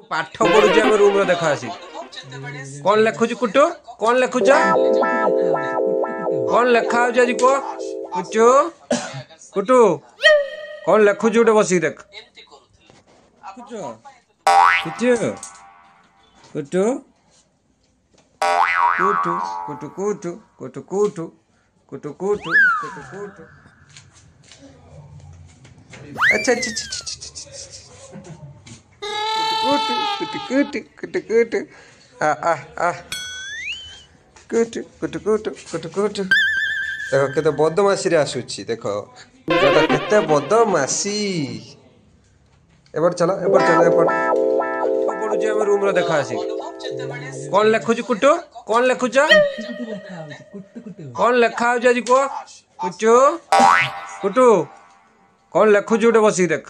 पाठ पढ़ुचे आम रूम देखा आसी कौन लिखुच कुटु कौन लिखुच कौन लेखा आज कह कुचु कुटु कौन लिखुच गोटे बस देख कुटु कुटु कुटु कुटु कुटु कुटु कुटु कुटु कुटु कुटु कुटु अच्छा अच्छा कुटु कुटु कुटु कुटु आ आ आ कुटु कुटु कुटु कुटु कुटु देखो केते बदमाशी रे आसुची देखो केते बदमाशी एबर चलो एबर पढ़ुचे आम रूम देखा आसी कौन लिखुच कुटु कौन लिखुच कौन लेखा आज कह कुचु कुटु कौन लिखुच गोटे बस देख